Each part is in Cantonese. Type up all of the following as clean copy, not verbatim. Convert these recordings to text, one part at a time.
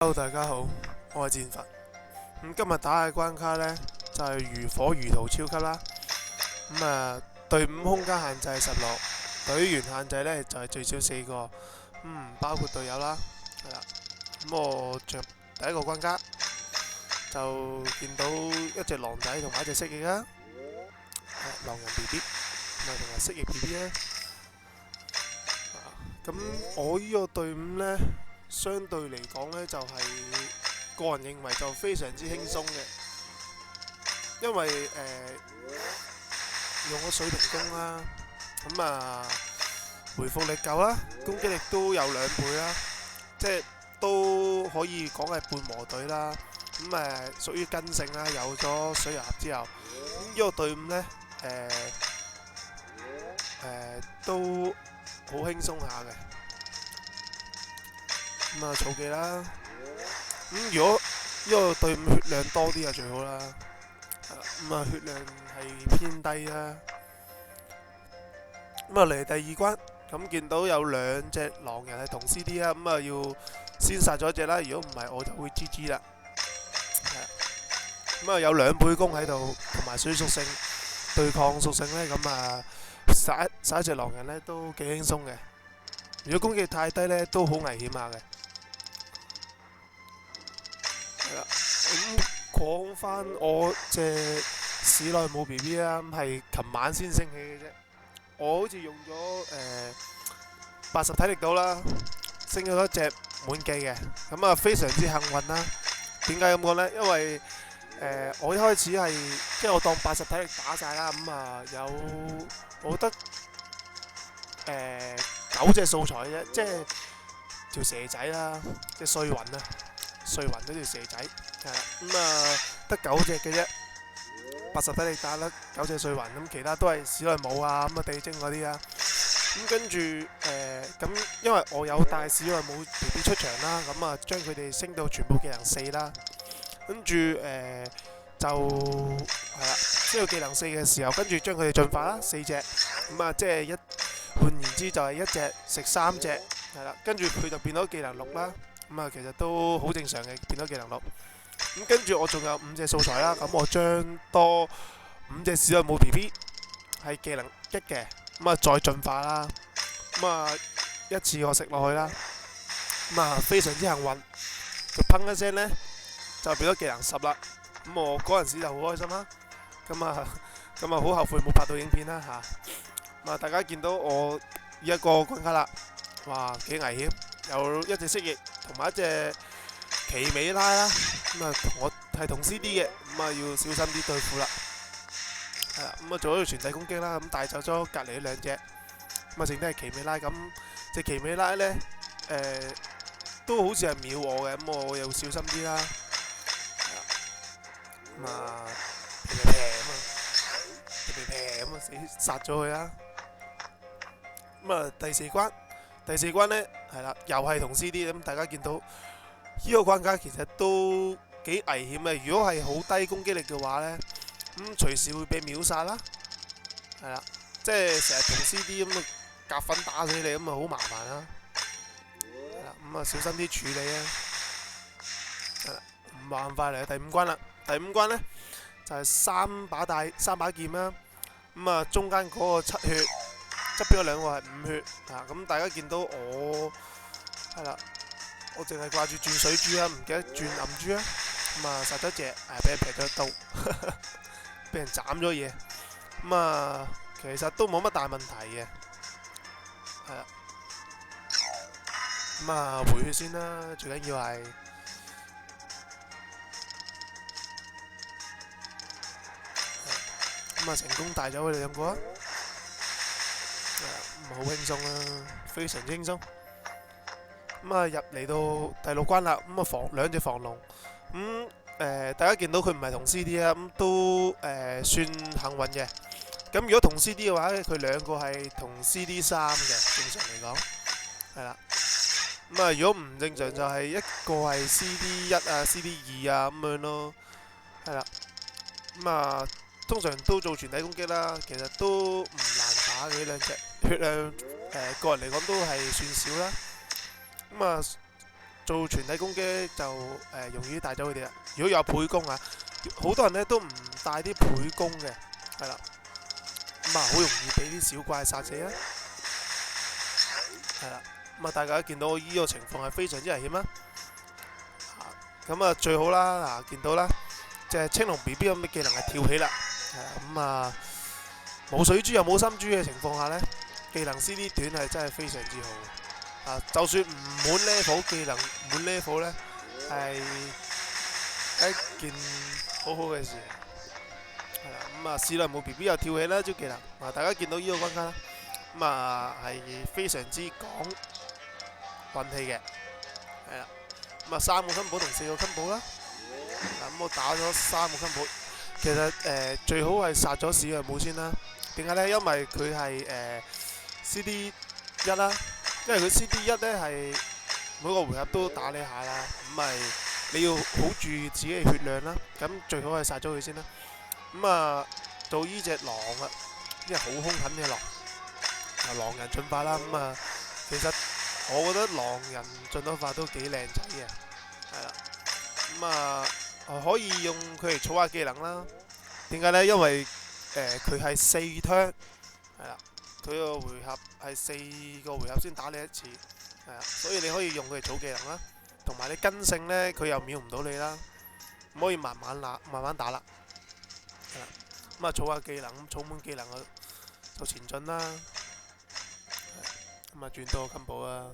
Hello，大家好，我係戰佛。今日打嘅關卡呢，就係如火如荼超級啦。隊伍空間限制係16，隊員限制呢就係最少4個。包括隊友啦，係啦。我着第一個關卡就見到一隻狼仔同埋一隻蜥蜴啦，狼人 BB 同埋蜥蜴 BB 咧。咁我呢個隊伍呢，相對嚟講呢，就係個人認為就非常之輕鬆嘅，因為用咗水平弓啦，回復力夠啦，攻擊力都有2倍啦，即係都可以講係半磨隊啦。屬於根性啦，有咗水油盒之後，呢個隊伍呢，都好輕鬆下嘅。儲技啦。如果呢個隊伍血量多啲就最好啦。血量係偏低啦。嚟第2關，咁見到有2隻狼人係同 CD 啦，要先殺咗一隻啦，如果唔係我就會 GG 啦。有2倍弓喺度，同埋水屬性對抗屬性呢，殺一隻狼人呢都幾輕鬆嘅。如果攻擊力太低呢，都好危險下嘅。係啦，講翻我隻史內姆 BB 啦，係琴晚先升起嘅啫。我好似用咗80體力到啦，升咗一隻滿技嘅，非常之幸運啦。點解咁講呢？因為我一開始係即係我當80體力打晒啦，我覺得9隻素材啫，即係條蛇仔啦，即係碎魂啊，碎魂嗰條蛇仔係啦，得9隻嘅啫，80體力打甩9隻碎魂，咁其他都係史內姆啊，地精嗰啲啊。跟住因為我有帶史內姆 BB 出場啦，將佢哋升到全部技能4啦，跟住就係啦，升到技能4嘅時候，跟住將佢哋進化啦，4隻，即係換言之就係1隻食3隻，係啦，跟住佢就變咗技能6啦，其實都好正常嘅，變咗技能6。跟住我仲有5隻素材啦，咁我將多5隻史內姆 BB 係技能1嘅，再進化啦，一次過食落去啦，非常之幸運，佢砰一聲呢，就變咗技能10啦，我嗰陣時就好開心啦，好後悔冇拍到影片啦嚇。大家見到我呢一個關卡啦，哇幾危險，有一隻蜥蜴同埋一隻奇美拉啦，我係同 CD 嘅，要小心啲對付啦。係啦，做咗條傳遞攻擊啦，帶走咗隔離2隻，剩低係奇美拉，隻奇美拉呢，都好似係秒我嘅，我又小心啲啦。平死殺咗佢啦。第4關呢，係啦，又係同 CD，大家見到呢個關卡其實都幾危險嘅。如果係好低攻擊力嘅話呢，隨時會被秒殺啦。係啦，即係成日同 CD 夾粉打死你，好麻煩啦。係啦，小心啲處理啊。係啦，唔辦法嚟，第5關啦。第5關呢，就係3把劍啦。中間嗰個7血，側邊嗰2個係5血啊。大家見到我係啦，我淨係掛住轉水珠啦，唔記得轉暗珠啦。殺咗一隻，俾人劈咗一刀，俾人斬咗嘢。其實都冇乜大問題嘅。係啦，回血先啦，最緊要係。成功帶走佢哋2個啊！好輕鬆啦，非常之輕鬆。入嚟到第6關啦，2隻防龍，大家見到佢唔係同 CD 啊，都算幸運嘅。如果同 CD 嘅話咧，佢2個係同 CD3嘅，正常嚟講係啦。如果唔正常就係一個係 CD1啊、CD2啊咁樣咯，係啦。通常都做傳遞攻擊啦，其實都唔難打嘅呢2隻，血量個人嚟講都係算少啦。做全體攻擊就容易帶走佢哋啦。如果有倍攻啊，好多人咧都唔帶啲倍攻嘅，係啦，咁啊好容易俾啲小怪殺死啊，係啦。咁啊大家見到呢個情況係非常之危險啦。咁啊最好啦，見到啦，即係青龍 BB 咁嘅技能係跳起啦，係啦。咁啊冇水珠又冇心珠嘅情況下呢，技能 CD 短係真係非常之好。就算唔滿 level， 技能滿 level 呢，係一件好好嘅事。係啦，咁啊史萊姆 BB 又跳起啦招技能，大家見到呢個關卡啦，咁啊係非常之講運氣嘅，係啦。咁啊3個金寶同4個金寶啦，咁我打咗3個金寶，其實最好係殺咗史萊姆先啦。點解呢？因為佢係CD 一啦。因為佢 CD 一咧係每個回合都打你下啦，咁咪你要好注意自己嘅血量啦。咁最好係殺咗佢先啦。咁啊到呢隻狼啊，呢隻好兇狠嘅狼，狼人進化啦。咁啊其實我覺得狼人進化法都幾靚仔嘅，係啦。咁啊可以用佢嚟儲下技能啦。點解呢？因為佢係4 turn， 係啦。佢個回合係4個回合先打你一次，係啊，所以你可以用佢嚟儲技能啦，同埋你跟性呢，佢又秒唔到你啦，咁可以慢慢打啦，係啦，咁啊儲下技能，儲滿技能就前進啦，咁啊轉多個金寶啦，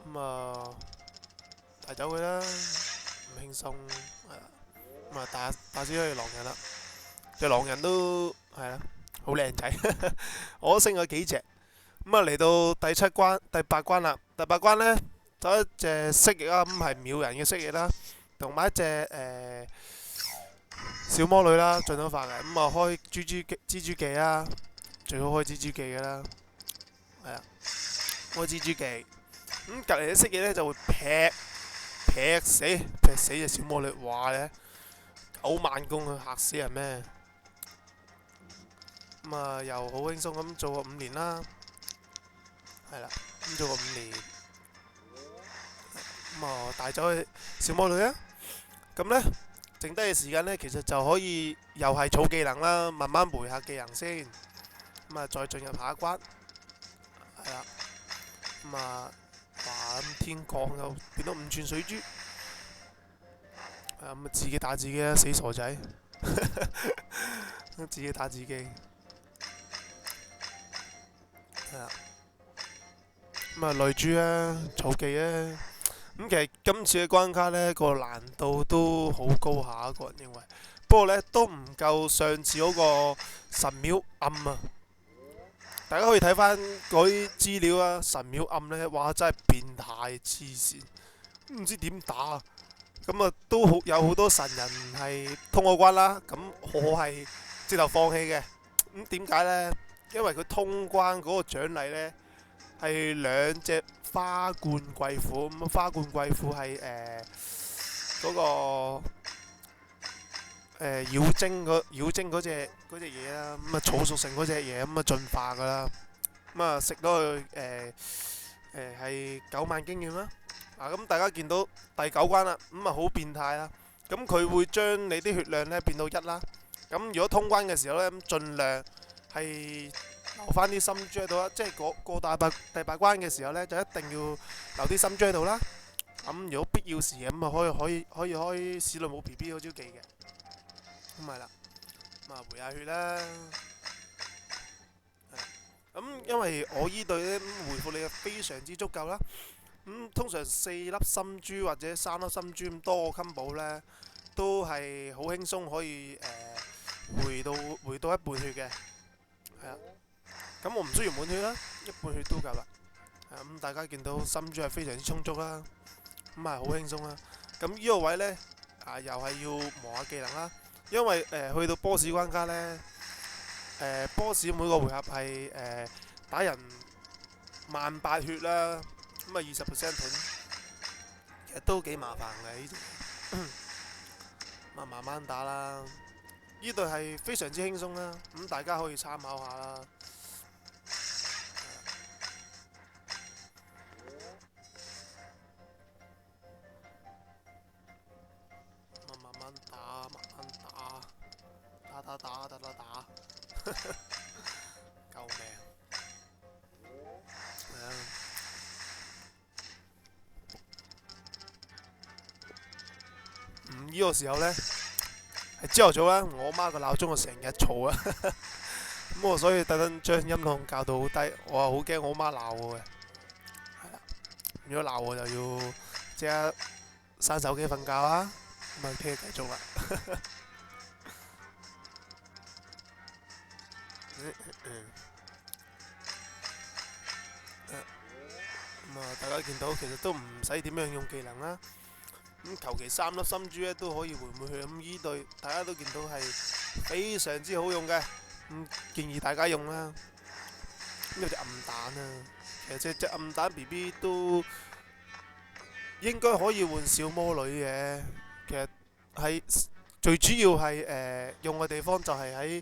咁啊帶走佢啦，唔輕鬆，係啦，咁啊打死咗隻狼人啦。隻狼人都係啦，好靚仔，我都升咗幾隻。咁啊嚟到第8關啦。第8關呢，就一隻蜥蜴啦，咁係秒人嘅蜥蜴啦，同埋一隻小魔女啦，進咗化嘅。咁啊開蜘蛛技啦，最好開蜘蛛技嘅啦，係啊，開蜘蛛技。咁隔離啲蜥蜴呢，就會劈死隻小魔女，哇咧9萬攻啊，嚇死人咩？咁啊，又好輕鬆咁做個5年啦，係啦，咁做個5年，咁啊帶走去小魔女啊，咁呢，剩低嘅時間呢，其實就可以又係儲技能啦，慢慢回下技能先，咁啊再進入下一關，係啦，咁啊，哇咁天降又變到5寸水珠，咁啊自己打自己啊，死傻仔，自己打自己。係啦，咁啊淚珠啊，草技啊，咁其實今次嘅關卡呢個難度都好高下，個人認為。不過呢都唔夠上次嗰個神廟暗啊！大家可以睇翻嗰啲資料啊，神廟暗呢，哇真係變態黐線，唔知點打啊！咁啊都有好多神人係通過關啦，咁我係直頭放棄嘅。咁點解呢？因為佢通關嗰個獎勵呢，係2隻花冠貴婦，咁花冠貴婦係嗰個妖精嗰隻嘢啦，咁啊草屬性嗰隻嘢，咁啊進化噶啦，咁啊食到佢係9萬經驗啦。咁大家見到第9關啦，咁啊好變態啦，咁佢會將你啲血量呢變到1啦。咁如果通關嘅時候呢，咁盡量係留翻啲心珠喺度啦，即係過第8關嘅時候呢，就一定要留啲心珠喺度啦。咁如果必要時咁啊，可以開史萊姆 BB 嗰招技嘅，咁係啦，咁啊回下血啦。咁因為我依隊呢，回復你非常之足夠啦。咁通常4粒心珠或者3粒心珠咁多個金寶呢，都係好輕鬆可以回到一半血嘅，係啊。咁我唔需要滿血啦，一半血都夠啦。咁大家見到心珠係非常之充足啦，咁係好輕鬆啦。咁呢個位呢，又係要磨下技能啦，因為去到 boss 關卡呢，boss 每個回合係打人18000血啦，咁啊20% 盾，其實都幾麻煩嘅呢啲。咁啊慢慢打啦，呢隊係非常之輕鬆啦，咁大家可以參考下啦。打，得啦打，救命！係啊，呢個時候呢，係朝頭早啦，我媽個鬧鐘就成日嘈啊，咁我所以特登將音量校到好低，我係好驚我媽鬧我嘅。係啦，如果鬧我就要即刻閂手機瞓覺啦，咁啊聽日繼續啦。咁啊，大家見到其實都唔使點樣用技能啦。咁求其3粒心珠咧都可以回回去。咁依隊大家都見到係非常之好用嘅，咁建議大家用啦。咁有隻暗蛋啊，其實隻暗蛋 BB 都應該可以換小魔女嘅。其實係最主要係用嘅地方就係喺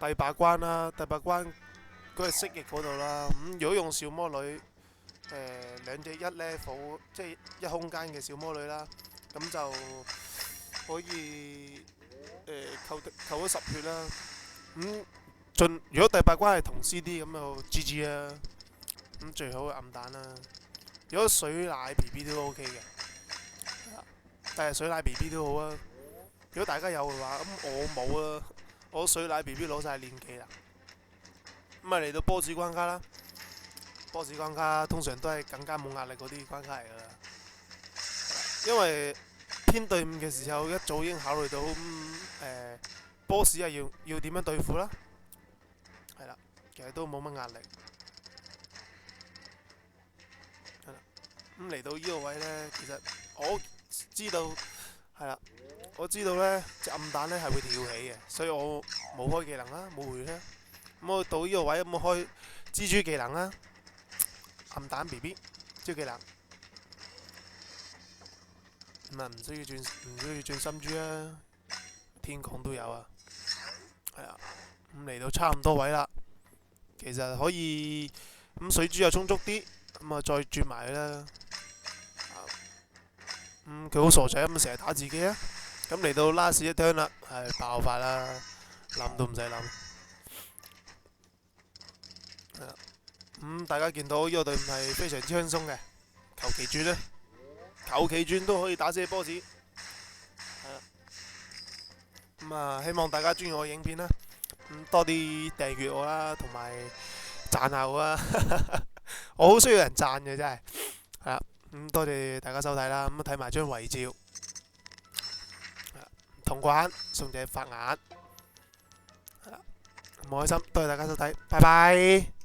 第8關啦，第8關嗰個蜥蜴嗰度啦。咁如果用小魔女，兩隻1 level 即係1空間嘅小魔女啦，咁就可以扣咗10血啦。如果第8關係同 CD 咁就 GG 啦。咁最好嘅暗蛋啦。如果水奶 BB 都 OK 嘅，但係水奶 BB 都好啊。如果大家有嘅話，咁我冇啊，我水奶 BB 攞晒練技啦。咁啊嚟到波子關卡啦。波士關卡通常都係更加冇壓力嗰啲關卡嚟噶啦，因為編隊伍嘅時候一早已經考慮到波士係要點樣對付啦，係啦，其實都冇乜壓力，係啦。咁嚟到呢個位呢，其實我知道係啦，我知道呢隻暗蛋呢係會跳起嘅，所以我冇開技能啦，冇回啦。咁我到呢個位咁我開蜘蛛技能啦。暗蛋 BB 招技能，咁啊唔需要轉心珠啊，天降都有啊，係啊，咁嚟到差唔多位啦，其實可以咁水珠又充足啲，咁啊再轉埋啦，佢好傻仔咁成日打自己啊，咁嚟到 last 一 turn 啦，係爆發啦，諗都唔使諗。大家見到呢個隊伍係非常之輕鬆嘅，求其轉咧，求其轉都可以打死波子。係啦，咁啊，希望大家中意我嘅影片啦，多啲訂閱我啦，同埋讚下我啦。我好需要人讚嘅真係，係啦，多謝大家收睇啦，咁睇埋張遺照，同關送隻法眼，係啦，咁開心，多謝大家收睇，拜拜。